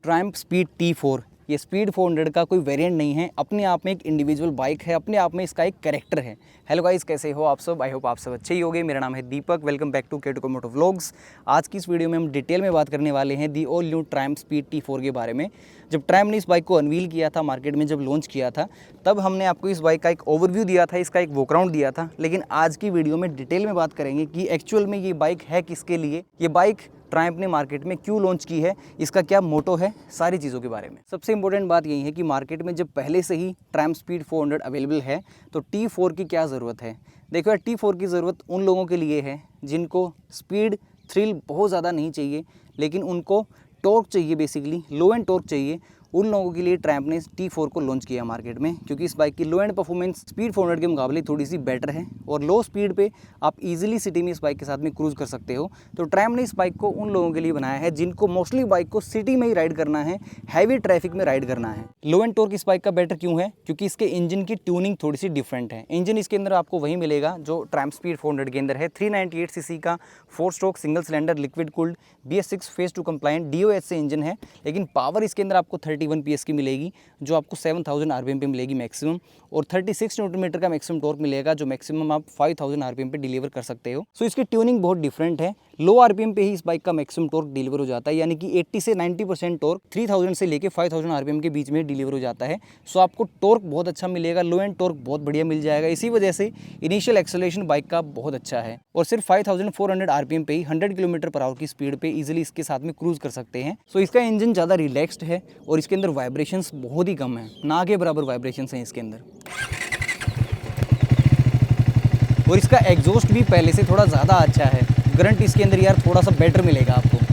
Triumph speed T4 ये speed 400 का कोई वेरिएंट नहीं है, अपने आप में एक इंडिविजुअल बाइक है, अपने आप में इसका एक कैरेक्टर है। हेलो गाइस, कैसे हो आप सब? आई होप आप सब अच्छे ही होंगे। मेरा नाम है Deepak, welcome back to K2K moto vlogs. आज की इस वीडियो में हम डिटेल में बात करने वाले हैं the all new Triumph speed T4 के बारे में। जब ट्रायम्फ ने इस बाइक को अनवील किया था, मार्केट में जब लॉन्च किया था, तब हमने आपको इस बाइक का एक ओवरव्यू दिया था, इसका एक वॉकराउंड दिया था। लेकिन आज की वीडियो में डिटेल में बात करेंगे कि एक्चुअल में ये बाइक है किसके लिए, ये बाइक ट्रायम्फ ने मार्केट में क्यों लॉन्च की है, इसका क्या मोटो है, सारी चीज़ों के बारे में। सबसे इंपॉर्टेंट बात यही है कि मार्केट में जब पहले से ही ट्रायम्फ स्पीड 400 अवेलेबल है तो T4 की क्या ज़रूरत है। देखो यार, T4 की ज़रूरत उन लोगों के लिए है जिनको स्पीड थ्रिल बहुत ज़्यादा नहीं चाहिए, लेकिन उनको टॉर्क चाहिए, बेसिकली लो एंड टॉर्क चाहिए। उन लोगों के लिए ट्रायम्फ ने T4 को लॉन्च किया मार्केट में, क्योंकि इस बाइक की लो एंड परफॉर्मेंस स्पीड 400 के मुकाबले थोड़ी सी बेटर है और लो स्पीड पे आप इजीली सिटी में इस बाइक के साथ में क्रूज़ कर सकते हो। तो ट्रायम्फ ने इस बाइक को उन लोगों के लिए बनाया है जिनको मोस्टली बाइक को सिटी में ही राइड करना है, हैवी ट्रैफिक में राइड करना है। लो एंड टॉर्क इस बाइक का बेटर क्यों है? क्योंकि इसके इंजन की ट्यूनिंग थोड़ी सी डिफरेंट है। इंजन इसके अंदर आपको वही मिलेगा जो ट्रायम्फ स्पीड 400 के अंदर है। 398 सीसी का 4 stroke single cylinder liquid cooled BS6 phase 2 compliant DOH से इंजन है, लेकिन पावर इसके अंदर आपको 31 PS की मिलेगी, जो आपको 7000 RPM पे मिलेगी मैक्सिमम, और 36 न्यूटन का मैक्सिमम टॉर्क मिलेगा, जो मैक्सिमम आप 5000 RPM पे डिलीवर कर सकते हो। सो इसकी ट्यूनिंग बहुत डिफरेंट है। लो RPM पे ही इस बाइक का मैक्सिमम टॉर्क डिलीवर हो जाता है, यानी कि 80 से 90% टॉर्क 3000 से लेके 5000 RPM के बीच में डिलीवर हो जाता है। सो आपको टॉर्क बहुत अच्छा मिलेगा, लो एंड टॉर्क बहुत बढ़िया मिल जाएगा। इसी वजह से इनिशियल एक्सेलरेशन बाइक का बहुत अच्छा है, और सिर्फ 5400 RPM पे ही 100 km/h की स्पीड पे इजीली इसके साथ में क्रूज कर सकते हैं। सो इसका इंजन ज़्यादा रिलैक्स्ड है और इसके अंदर वाइब्रेशंस बहुत ही कम है, ना के बराबर वाइब्रेशंस हैं इसके अंदर। और इसका एग्जॉस्ट भी पहले से थोड़ा ज़्यादा अच्छा है। करंट इसके अंदर यार थोड़ा सा बेटर मिलेगा आपको।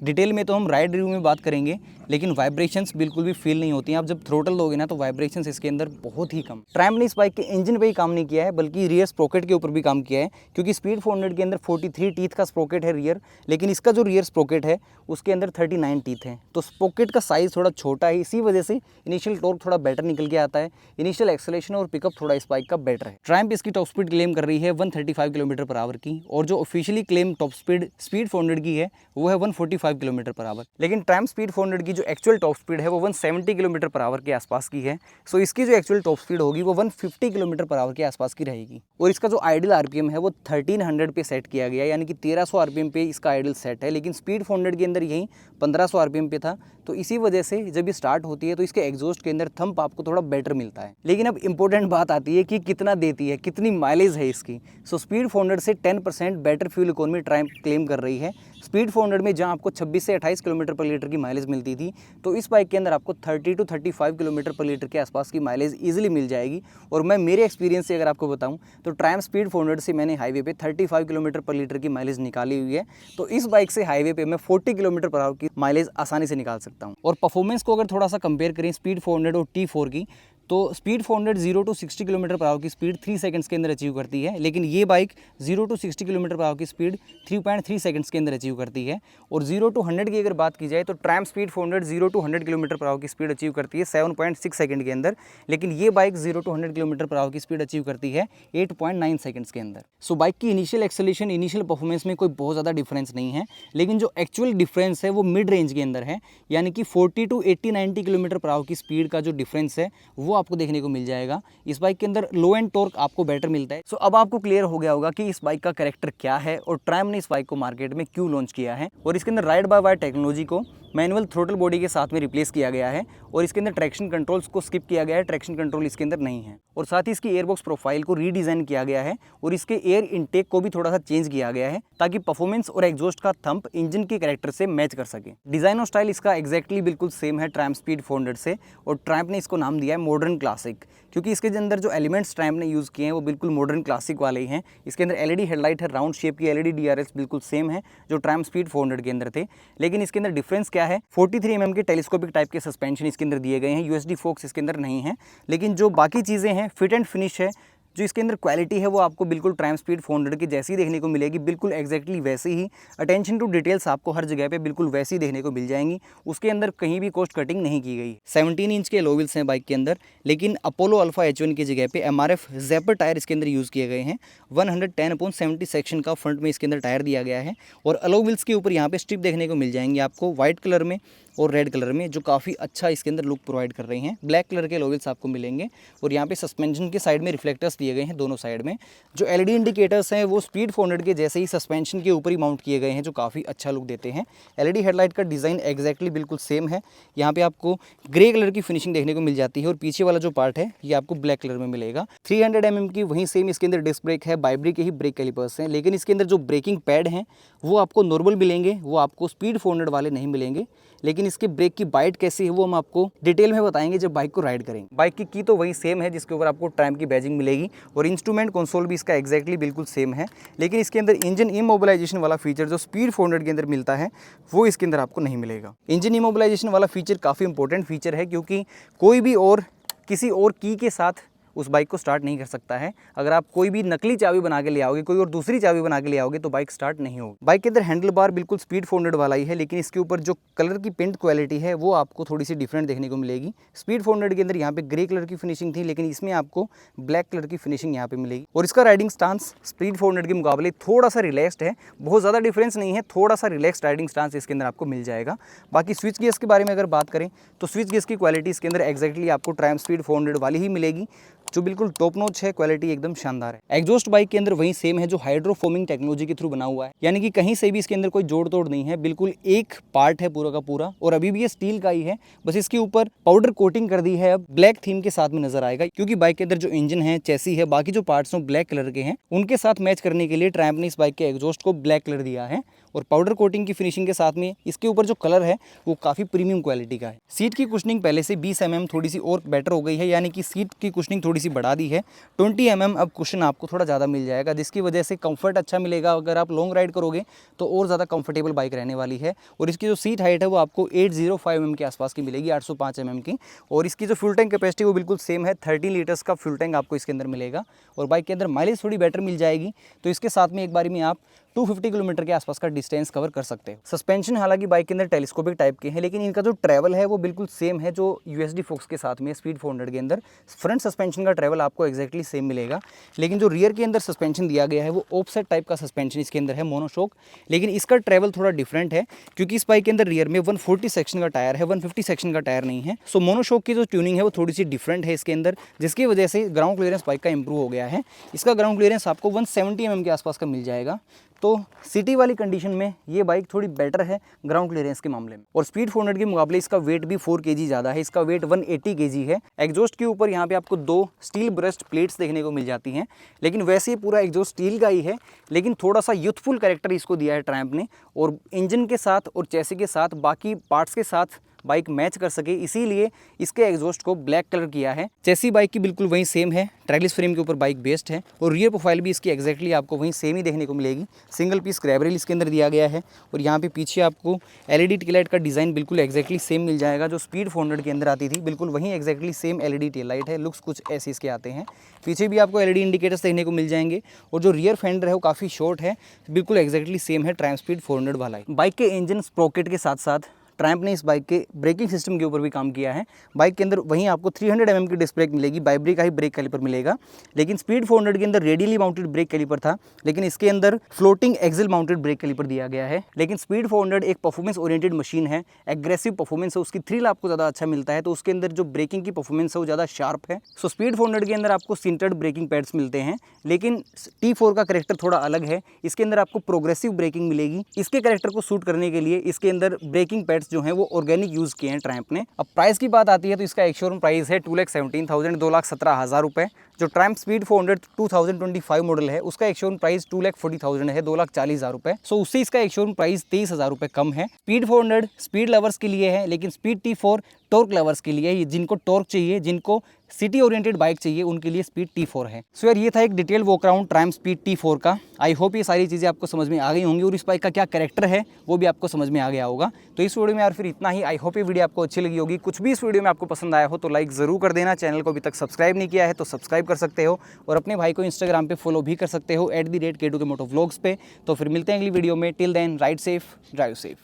डिटेल में तो हम राइड रिव्यू में बात करेंगे, लेकिन वाइब्रेशंस बिल्कुल भी फील नहीं होती हैं। आप जब थ्रोटल दोगे ना तो वाइब्रेशंस इसके अंदर बहुत ही कम। ट्रायम्फ ने इस बाइक के इंजन पे ही काम नहीं किया है, बल्कि रियर स्प्रोकेट के ऊपर भी काम किया है, क्योंकि स्पीड 400 के अंदर 43 टीथ का स्प्रोकेट है रियर, लेकिन इसका जो रियर स्प्रोकेट है उसके अंदर 39 टीथ है। तो स्प्रोकेट का साइज़ थोड़ा छोटा है, इसी वजह से इनिशियल टॉर्क थोड़ा बेटर निकल के आता है। इनिशियल एक्सेलरेशन और पिकअप थोड़ा इस बाइक का बेटर है। ट्रायम्फ इसकी टॉप स्पीड क्लेम कर रही है 135 km/h की, और जो ऑफिशियली क्लेम टॉप स्पीड 400 की है वो है 145 km/h। लेकिन ट्रायम्फ स्पीड 400 की जो एक्चुअल टॉप स्पीड है वो 170 km/h के आसपास की है। सो इसकी जो एक्चुअल टॉप स्पीड होगी वो 150 km/h के आसपास की रहेगी। और इसका जो आइडियल RPM है वो 1300 पे सेट किया गया, यानी कि 1300 RPM पे इसका आइडियल सेट है, लेकिन स्पीड 400 के अंदर यही 1500 RPM पे था। तो इसी वजह से जब ये स्टार्ट होती है तो इसके एग्जॉस्ट के अंदर थंप आपको थोड़ा बेटर मिलता है। लेकिन अब इंपॉर्टेंट बात आती है कि कितना देती है, कितनी माइलेज है इसकी। सो स्पीड 400 से 10% better fuel economy Triumph claim कर रही है। स्पीड 400 में जहां आपको 26 से 28 km/L की माइलेज मिलती थी, तो इस बाइक के अंदर आपको 30 to 35 km/L के आसपास की माइलेज इजीली मिल जाएगी। और मैं मेरे एक्सपीरियंस से अगर आपको बताऊं तो ट्रायम्फ स्पीड 400 से मैंने हाईवे पे 35 km/L की माइलेज निकाली हुई है। तो इस बाइक से हाईवे पे मैं 40 km/h की माइलेज आसानी से निकाल सकता हूं। और परफॉर्मेंस को अगर थोड़ा सा कंपेयर करें स्पीड 400 और T4 की, तो स्पीड 400 0 to 60 km/h की स्पीड 3 सेकंड्स के अंदर अचीव करती है, लेकिन ये बाइक 0 to 60 km/h की स्पीड 3.3 सेकंड्स के अंदर अचीव करती है। और 0 to 100 की अगर बात की जाए तो ट्रायम्फ स्पीड 400 0 to 100 km/h की स्पीड अचीव करती है 7.6 सेकंड के अंदर, लेकिन ये बाइक 0 to 100 km/h की स्पीड अचीव करती है 8.9 सेकंड्स के अंदर। सो बाइक की इनिशियल एक्सेलरेशन, इनिशियल परफॉर्मेंस में कोई बहुत ज़्यादा डिफरेंस नहीं है, लेकिन जो एक्चुअल डिफरेंस है वो मिड रेंज के अंदर है, यानी कि 40 to 80-90 km/h की स्पीड का जो डिफरेंस है वो आपको देखने को मिल जाएगा। इस बाइक के अंदर लो एंड टॉर्क आपको बेटर मिलता है। सो अब आपको क्लियर हो गया होगा कि इस बाइक का कैरेक्टर क्या है और ट्रायम्फ ने इस बाइक को मार्केट में क्यों लॉन्च किया है। और इसके अंदर राइड बाय वायर टेक्नोलॉजी को मैनुअल थ्रोटल बॉडी के साथ में रिप्लेस किया गया है, और इसके अंदर ट्रैक्शन कंट्रोल्स को स्किप किया गया है, ट्रैक्शन कंट्रोल इसके अंदर नहीं है। और साथ ही इसकी एयरबॉक्स प्रोफाइल को रीडिज़ाइन किया गया है, और इसके एयर इनटेक को भी थोड़ा सा चेंज किया गया है, ताकि परफॉर्मेंस और एग्जॉस्ट का थंप इंजन के कैरेक्टर से मैच कर सके। डिज़ाइन और स्टाइल इसका एक्जैक्टली बिल्कुल सेम है ट्रायम्फ स्पीड 400 से, और ट्रायम्फ ने इसको नाम दिया है मॉडर्न क्लासिक, क्योंकि इसके अंदर जो एलिमेंट्स ट्रायम्फ ने यूज़ किए हैं वो बिल्कुल मॉडर्न क्लासिक वाले ही हैं। इसके अंदर LED हेडलाइट है, राउंड शेप की LED DRS बिल्कुल सेम है जो ट्रायम्फ स्पीड 400 के अंदर थे, लेकिन इसके अंदर डिफरेंस क्या है, 43 mm के टेलीस्कोपिक टाइप के सस्पेंशन इसके अंदर दिए गए हैं, USD फोक्स इसके अंदर नहीं है। लेकिन जो बाकी चीज़ें हैं, फिट एंड फिनिश है, जो इसके अंदर क्वालिटी है वो आपको बिल्कुल ट्रायम्फ स्पीड 400 की जैसी देखने को मिलेगी, बिल्कुल एग्जैक्टली वैसे ही। अटेंशन टू डिटेल्स आपको हर जगह पे बिल्कुल वैसी देखने को मिल जाएंगी। उसके अंदर कहीं भी कॉस्ट कटिंग नहीं की गई। 17 इंच के एलॉय व्हील्स हैं बाइक के अंदर, लेकिन अपोलो अल्फा H1 की जगह पे MRF ज़ेपर टायर इसके अंदर यूज़ किए गए हैं। 110/70 सेक्शन का फ्रंट में इसके अंदर टायर दिया गया है और एलॉय व्हील्स के ऊपर यहाँ पे स्ट्रिप देखने को मिल जाएंगे आपको व्हाइट कलर में और रेड कलर में, जो काफ़ी अच्छा इसके अंदर लुक प्रोवाइड कर रही हैं। ब्लैक कलर के एलॉय व्हील्स आपको मिलेंगे और यहाँ पे सस्पेंशन के साइड में रिफ्लेक्टर्स दिए गए हैं दोनों साइड में। जो LED इंडिकेटर्स हैं वो स्पीड 400 के जैसे ही सस्पेंशन के ऊपर ही माउंट किए गए हैं, जो काफ़ी अच्छा लुक देते हैं। LED हेडलाइट का डिज़ाइन एग्जैक्टली बिल्कुल सेम है। यहाँ पे आपको ग्रे कलर की फिनिशिंग देखने को मिल जाती है और पीछे वाला जो पार्ट है ये आपको ब्लैक कलर में मिलेगा। 300 mm की वहीं सेम इसके अंदर डिस्क ब्रेक है, बाइब्री के ही ब्रेक कैलिपर्स हैं, लेकिन इसके अंदर जो ब्रेकिंग पैड हैं वो आपको नॉर्मल मिलेंगे, वो आपको स्पीड 400 वाले नहीं मिलेंगे। लेकिन इसके ब्रेक की बाइट कैसी है वो हम आपको डिटेल में बताएंगे जब बाइक को राइड करेंगे। बाइक की तो वही सेम है जिसके ऊपर आपको ट्रायम्फ की बैजिंग मिलेगी और इंस्ट्रूमेंट कंसोल भी इसका एग्जैक्टली बिल्कुल सेम है, लेकिन इसके अंदर इंजन इमोबिलाइजेशन वाला फीचर जो स्पीड 400 के अंदर मिलता है वो इसके अंदर आपको नहीं मिलेगा। इंजन इमोबिलाइजेशन वाला फीचर काफ़ी इंपॉर्टेंट फीचर है, क्योंकि कोई भी और किसी और की के साथ उस बाइक को स्टार्ट नहीं कर सकता है। अगर आप कोई भी नकली चाबी बना के ले आओगे, कोई और दूसरी चाबी बना के ले आओगे तो बाइक स्टार्ट नहीं होगी। बाइक के अंदर हैंडल बार बिल्कुल स्पीड 400 वाला ही है, लेकिन इसके ऊपर जो कलर की पेंट क्वालिटी है वो आपको थोड़ी सी डिफरेंट देखने को मिलेगी। स्पीड 400 के अंदर यहाँ पे ग्रे कलर की फिनिशिंग थी, लेकिन इसमें आपको ब्लैक कलर की फिनिशिंग यहाँ पे मिलेगी और इसका राइडिंग स्टांस स्पीड 400 के मुकाबले थोड़ा सा रिलैक्स्ड है। बहुत ज़्यादा डिफरेंस नहीं है, थोड़ा सा रिलैक्स्ड राइडिंग स्टांस इसके अंदर आपको मिल जाएगा। बाकी स्विच गियर्स के बारे में अगर बात करें तो स्विच गियर्स की क्वालिटी इसके अंदर एग्जैक्टली आपको ट्रायम्फ स्पीड 400 वाली ही मिलेगी, जो बिल्कुल टॉप नॉच है, क्वालिटी एकदम शानदार है। एग्जॉस्ट बाइक के अंदर वही सेम है जो हाइड्रोफोमिंग टेक्नोलॉजी के थ्रू बना हुआ है, यानी कि कहीं से भी इसके अंदर कोई जोड़ तोड़ नहीं है, बिल्कुल एक पार्ट है पूरा का पूरा और अभी भी ये स्टील का ही है, बस इसके ऊपर पाउडर कोटिंग कर दी है। अब ब्लैक थीम के साथ में नजर आएगा, क्योंकि बाइक के अंदर जो इंजन है, चेसी है, बाकी जो पार्ट्स हैं ब्लैक कलर के हैं, उनके साथ मैच करने के लिए ट्रायम्फ ने इस बाइक के एग्जॉस्ट को ब्लैक कलर दिया है और पाउडर कोटिंग की फिनिशिंग के साथ में इसके ऊपर जो कलर है वो काफ़ी प्रीमियम क्वालिटी का है। सीट की कुशनिंग पहले से 20 mm थोड़ी सी और बेटर हो गई है, यानी कि सीट की कुशनिंग थोड़ी सी बढ़ा दी है। 20 mm अब कुशन आपको थोड़ा ज़्यादा मिल जाएगा, जिसकी वजह से कंफर्ट अच्छा मिलेगा। अगर आप लॉन्ग राइड करोगे तो और ज़्यादा कंफर्टेबल बाइक रहने वाली है। और इसकी जो सीट हाइट है वो आपको 805 mm के आसपास की मिलेगी, 805 mm की। और इसकी जो फ्यूल टैंक कैपेसिटी वो बिल्कुल सेम है, 30 लीटर्स का फ्यूल टैंक आपको इसके अंदर मिलेगा और बाइक के अंदर माइलेज थोड़ी बेटर मिल जाएगी। तो इसके साथ में एक बारी में आप 250 किलोमीटर के आसपास का डिस्टेंस कवर कर सकते हो। सस्पेंशन हालांकि बाइक के अंदर टेलीस्कोपिक टाइप के हैं, लेकिन इनका जो ट्रैवल है वो बिल्कुल सेम है जो USD फोक्स के साथ में स्पीड 400 के अंदर। फ्रंट सस्पेंशन का ट्रैवल आपको एग्जैक्टली सेम मिलेगा, लेकिन जो रियर के अंदर सस्पेंशन दिया गया है वो ऑफसेट टाइप का सस्पेंशन इसके अंदर है, मोनोशॉक। लेकिन इसका ट्रैवल थोड़ा डिफरेंट है, क्योंकि इस बाइक के अंदर रियर में 140 सेक्शन का टायर है, 150 सेक्शन का टायर नहीं है। सो मोनोशॉक की जो ट्यूनिंग है वो थोड़ी सी डिफरेंट है इसके अंदर, जिसकी वजह से ग्राउंड क्लियरेंस बाइक का इंप्रूव हो गया है। इसका ग्राउंड क्लियरेंस आपको 170 mm के आसपास का मिल जाएगा। तो सिटी वाली कंडीशन में ये बाइक थोड़ी बेटर है ग्राउंड क्लियरेंस के मामले में। और स्पीड 400 के मुकाबले इसका वेट भी 4 kg ज़्यादा है, इसका वेट 180 kg है। एग्जॉस्ट के ऊपर यहाँ पे आपको 2 स्टील ब्रस्ट प्लेट्स देखने को मिल जाती हैं, लेकिन वैसे ही पूरा एग्जॉस्ट स्टील का ही है, लेकिन थोड़ा सा यूथफुल कैरेक्टर इसको दिया है ट्रायम्फ ने। और इंजन के साथ और चैसी के साथ बाकी पार्ट्स के साथ बाइक मैच कर सके, इसीलिए इसके एग्जॉस्ट को ब्लैक कलर किया है। चेसी बाइक की बिल्कुल वही सेम है, ट्रैगलिस फ्रेम के ऊपर बाइक बेस्ड है और रियर प्रोफाइल भी इसकी एग्जैक्टली आपको वहीं सेम ही देखने को मिलेगी। सिंगल पीस ग्रैब रेल इसके अंदर दिया गया है और यहाँ पे पीछे आपको LED टेल लाइट का डिज़ाइन बिल्कुल एग्जैक्टली सेम मिल जाएगा, जो स्पीड 400 के अंदर आती थी, बिल्कुल वहीं exactly same LED tail light है। लुक्स कुछ ऐसे इसके आते हैं। पीछे भी आपको LED इंडिकेटर्स देखने को मिल जाएंगे और जो रियर फेंडर है वो काफ़ी शॉर्ट है, बिल्कुल एग्जैक्टली सेम है ट्रायम्फ स्पीड 400 वाला। बाइक के इंजन स्प्रोकेट के साथ साथ ट्रायम्फ ने इस बाइक के ब्रेकिंग सिस्टम के ऊपर भी काम किया है। बाइक के अंदर वहीं आपको 300 mm की डिस्क ब्रेक मिलेगी, बाइब्री का ही ब्रेक कैलिपर मिलेगा। लेकिन स्पीड 400 के अंदर रेडियली माउंटेड ब्रेक कैलिपर था, लेकिन इसके अंदर floating axle mounted brake caliper दिया गया है। लेकिन स्पीड 400 एक परफॉर्मेंस ओरिएंटेड मशीन है, एग्रेसिव परफॉर्मेंस है, उसकी थ्रिल आपको ज़्यादा अच्छा मिलता है, तो उसके अंदर जो ब्रेकिंग की परफॉर्मेंस है वो ज़्यादा शार्प है। सो स्पीड 400 के अंदर आपको सिंटर्ड ब्रेकिंग पैड्स मिलते हैं, लेकिन T4 का कैरेक्टर थोड़ा अलग है। इसके अंदर आपको प्रोग्रेसिव ब्रेकिंग मिलेगी। इसके कैरेक्टर को सूट करने के लिए इसके अंदर ब्रेकिंग पैड्स जो हैं वो ऑर्गेनिक यूज किए हैं ट्रायम्फ ने। अब प्राइस की बात आती है तो इसका एक शोरूम प्राइस है 2,17,000 2,17,000 रुपए। जो ट्रायम्फ स्पीड 400 2025 मॉडल है उसका एक शोरूम प्राइस 2,40,000 है, 2,40,000 रुपए। सो उससे इसका एक शोरूम प्राइस 23,000 रुपए कम है। स्पीड 400 स्पीड लवर्स के लिए है, लेकिन स्पीड T4 टॉर्क लवर्स के लिए, ये जिनको टॉर्क चाहिए, जिनको सिटी ओरिएंटेड बाइक चाहिए, उनके लिए स्पीड T4 है। सो यार ये था एक detail walk around Triumph speed T4 का। आई होप ये सारी चीज़ें आपको समझ में आ गई होंगी और इस बाइक का क्या कैरेक्टर है वो भी आपको समझ में आ गया होगा। तो इस वीडियो में यार फिर इतना ही। आई होप ये वीडियो आपको अच्छी लगी होगी। कुछ भी इस वीडियो में आपको पसंद आया हो तो लाइक ज़रूर कर देना। चैनल को अभी तक सब्सक्राइब नहीं किया है तो सब्सक्राइब कर सकते हो और अपने भाई को इंस्टाग्राम पे फॉलो भी कर सकते हो @K2K Motovlogs पे। तो फिर मिलते हैं अगली वीडियो में। Till then ride safe, drive safe.